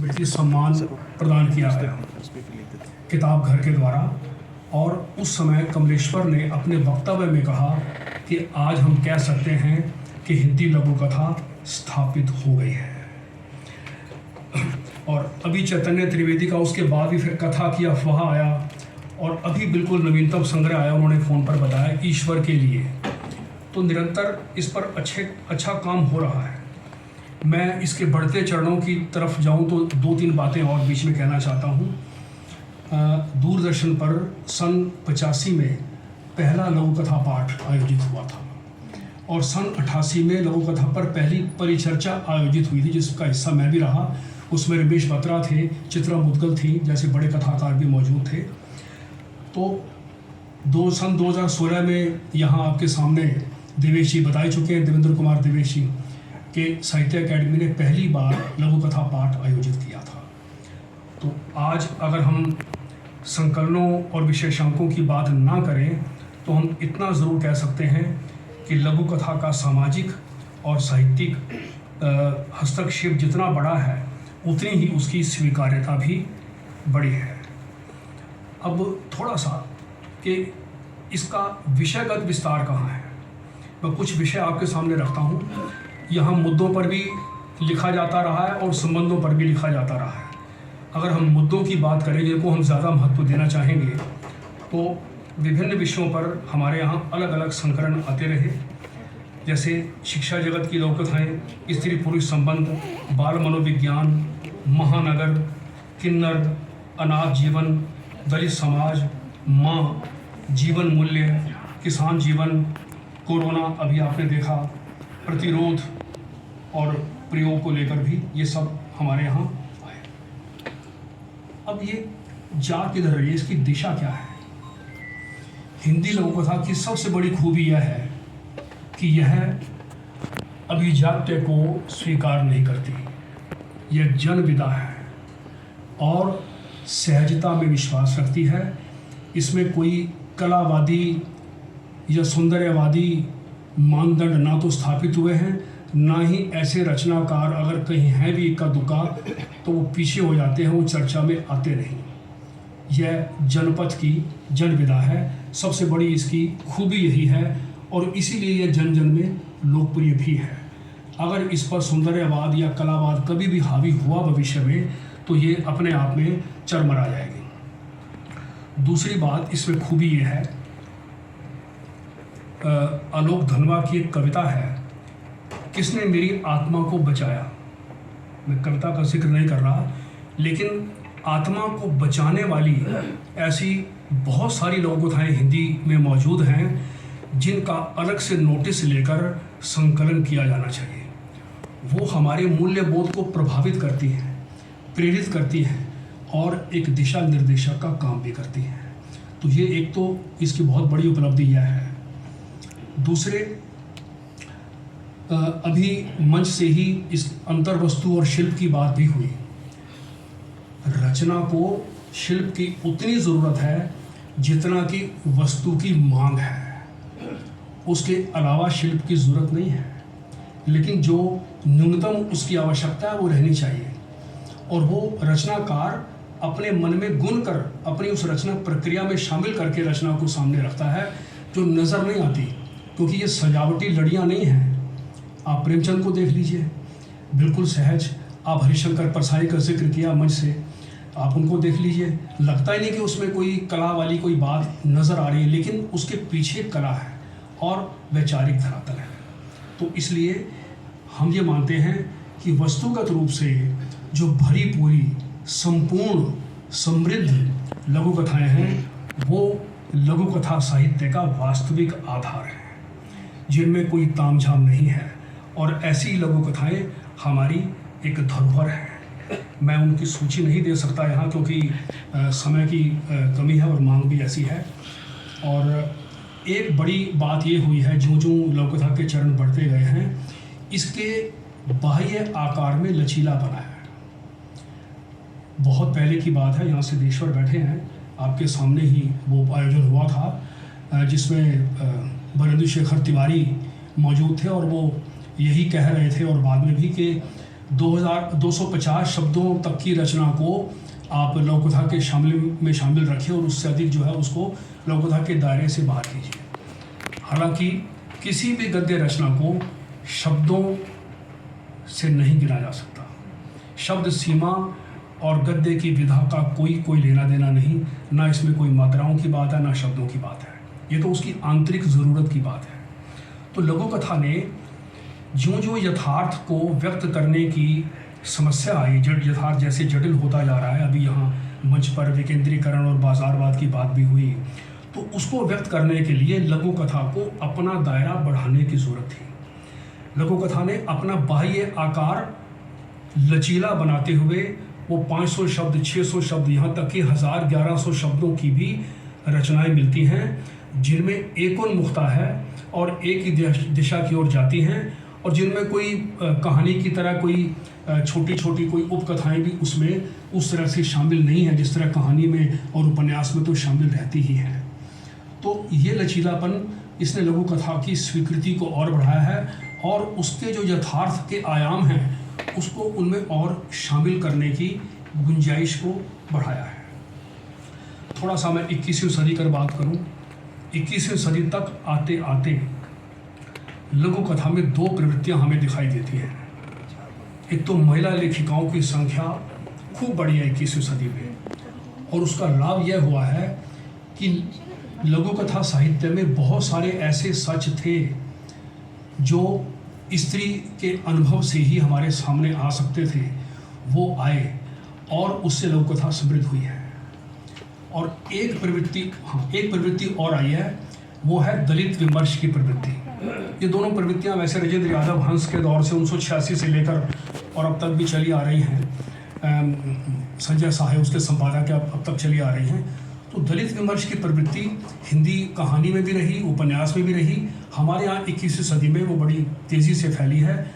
स्मृति सम्मान प्रदान किया गया किताब घर के द्वारा। और उस समय कमलेश्वर ने अपने वक्तव्य में कहा कि आज हम कह सकते हैं कि हिंदी लघु कथा स्थापित हो गई है। और अभी चैतन्य त्रिवेदी का उसके बाद भी फिर कथा की अफवाह आया, और अभी बिल्कुल नवीनतम संग्रह आया, उन्होंने फ़ोन पर बताया ईश्वर के लिए। तो निरंतर इस पर अच्छा काम हो रहा है। मैं इसके बढ़ते चरणों की तरफ जाऊं तो 2-3 बातें और बीच में कहना चाहता हूं। दूरदर्शन पर सन 85 में पहला लघु कथा पाठ आयोजित हुआ था, और सन 88 में लघु कथा पर पहली परिचर्चा आयोजित हुई थी, जिसका हिस्सा मैं भी रहा। उसमें रमेश बत्रा थे, चित्रा मुदगल थी, जैसे बड़े कथाकार भी मौजूद थे। तो सन 2016 में यहाँ आपके सामने देवेश जी बताए चुके हैं, देवेंद्र कुमार देवेश जी के साहित्य अकेडमी ने पहली बार लघु कथा पाठ आयोजित किया था। तो आज अगर हम संकलनों और विशेषांकों की बात ना करें तो हम इतना ज़रूर कह सकते हैं कि लघु कथा का सामाजिक और साहित्यिक हस्तक्षेप जितना बड़ा है, उतनी ही उसकी स्वीकार्यता भी बड़ी है। अब थोड़ा सा कि इसका विषयगत विस्तार कहाँ है, मैं कुछ विषय आपके सामने रखता हूँ। यहाँ मुद्दों पर भी लिखा जाता रहा है और संबंधों पर भी लिखा जाता रहा है। अगर हम मुद्दों की बात करें जिनको हम ज़्यादा महत्व देना चाहेंगे, तो विभिन्न विषयों पर हमारे यहाँ अलग अलग संकलन आते रहे, जैसे शिक्षा जगत की लघु कथाएँ, स्त्री पुरुष संबंध, बाल मनोविज्ञान, महानगर, किन्नर, अनाथ जीवन, दलित समाज, माँ, जीवन मूल्य, किसान जीवन, कोरोना अभी आपने देखा, प्रतिरोध और प्रयोग को लेकर भी ये सब हमारे यहाँ आए। अब ये जा किधर रही है, इसकी दिशा क्या है? हिंदी लघु कथा की सबसे बड़ी खूबी यह है कि यह अभिजात्य को स्वीकार नहीं करती, यह जन विदा है और सहजता में विश्वास रखती है। इसमें कोई कलावादी या सौंदर्यवादी मानदंड ना तो स्थापित हुए हैं, ना ही ऐसे रचनाकार अगर कहीं हैं भी इक्का दुक्का तो वो पीछे हो जाते हैं, वो चर्चा में आते नहीं। यह जनपथ की जन विदा है, सबसे बड़ी इसकी खूबी यही है, और इसीलिए यह जन जन में लोकप्रिय भी है। अगर इस पर सौंदर्यवाद या कलावाद कभी भी हावी हुआ भविष्य में तो ये अपने आप में चरमरा जाएगी। दूसरी बात इसमें खूबी ये है, आलोक धनवा की एक कविता है, किसने मेरी आत्मा को बचाया। मैं कविता का जिक्र नहीं कर रहा, लेकिन आत्मा को बचाने वाली ऐसी बहुत सारी लघु कथाएँ हिंदी में मौजूद हैं जिनका अलग से नोटिस लेकर संकलन किया जाना चाहिए। वो हमारे मूल्य बोध को प्रभावित करती हैं, प्रेरित करती हैं और एक दिशा निर्देशक का काम भी करती हैं। तो ये एक तो इसकी बहुत बड़ी उपलब्धि यह है। दूसरे, अभी मंच से ही इस अंतर्वस्तु और शिल्प की बात भी हुई। रचना को शिल्प की उतनी ज़रूरत है जितना कि वस्तु की मांग है, उसके अलावा शिल्प की ज़रूरत नहीं है। लेकिन जो न्यूनतम उसकी आवश्यकता है वो रहनी चाहिए, और वो रचनाकार अपने मन में गुण कर अपनी उस रचना प्रक्रिया में शामिल करके रचना को सामने रखता है, जो नज़र नहीं आती, क्योंकि ये सजावटी लड़ियाँ नहीं हैं। आप प्रेमचंद को देख लीजिए, बिल्कुल सहज। आप हरिशंकर परसाई का जिक्र किया मंच से, आप उनको देख लीजिए, लगता ही नहीं कि उसमें कोई कला वाली कोई बात नज़र आ रही है, लेकिन उसके पीछे कला है और वैचारिक धरातल है। तो इसलिए हम ये मानते हैं कि वस्तुगत रूप से जो भरी पूरी संपूर्ण समृद्ध लघु कथाएँ हैं, वो लघु कथा साहित्य का वास्तविक आधार है, जिनमें कोई तामझाम नहीं है, और ऐसी लघु कथाएँ हमारी एक धरोहर है। मैं उनकी सूची नहीं दे सकता यहाँ, क्योंकि समय की कमी है और मांग भी ऐसी है। और एक बड़ी बात ये हुई है, जो लघु कथा के चरण बढ़ते गए हैं, इसके बाह्य आकार में लचीलापना है। बहुत पहले की बात है, यहाँ सिद्धेश्वर बैठे हैं, आपके सामने ही वो आयोजन हुआ था, जिसमें बरेंद्र शेखर तिवारी मौजूद थे, और वो यही कह रहे थे और बाद में भी कि 250 शब्दों तक की रचना को आप लघुकथा के शामिल रखें और उससे अधिक जो है उसको लघुकथा के दायरे से बाहर कीजिए। हालांकि किसी भी गद्य रचना को शब्दों से नहीं गिना जा सकता। शब्द सीमा और गद्य की विधा का कोई लेना देना नहीं, ना इसमें कोई मात्राओं की बात है ना शब्दों की बात है, ये तो उसकी आंतरिक ज़रूरत की बात है। तो लघुकथा ने जो यथार्थ को व्यक्त करने की समस्या आई, यथार्थ जैसे जटिल होता जा रहा है, अभी यहाँ मंच पर विकेंद्रीकरण और बाजारवाद की बात भी हुई, तो उसको व्यक्त करने के लिए लघुकथा को अपना दायरा बढ़ाने की ज़रूरत थी। लघुकथा ने अपना बाह्य आकार लचीला बनाते हुए वो 500 शब्द, 600 शब्द, यहाँ तक कि 1000-1100 शब्दों की भी रचनाएं मिलती हैं, जिनमें एकोन्मुखता है और एक ही दिशा की ओर जाती हैं, और जिनमें कोई कहानी की तरह कोई छोटी छोटी कोई उपकथाएं भी उसमें उस तरह से शामिल नहीं है जिस तरह कहानी में और उपन्यास में तो शामिल रहती ही हैं। तो ये लचीलापन इसने लघुकथा की स्वीकृति को और बढ़ाया है और उसके जो यथार्थ के आयाम हैं उसको उनमें और शामिल करने की गुंजाइश को बढ़ाया है। थोड़ा सा मैं 21वीं सदी की बात करूं। 21वीं सदी तक आते आते लघुकथा में 2 प्रवृत्तियां हमें दिखाई देती हैं। एक तो महिला लेखिकाओं की संख्या खूब बढ़ी है 21वीं सदी में, और उसका लाभ यह हुआ है कि लघुकथा साहित्य में बहुत सारे ऐसे सच थे जो स्त्री के अनुभव से ही हमारे सामने आ सकते थे, वो आए और उससे लघुकथा समृद्ध हुई है। और एक प्रवृत्ति और आई है, वो है दलित विमर्श की प्रवृत्ति। ये दोनों प्रवृत्तियां वैसे राजेंद्र यादव हंस के दौर से 1986 से लेकर और अब तक भी चली आ रही हैं। संजय साहे उसके संपादक अब तक चली आ रही हैं। तो दलित विमर्श की प्रवृत्ति हिंदी कहानी में भी रही, उपन्यास में भी रही। हमारे यहाँ 21वीं सदी में वो बड़ी तेज़ी से फैली है।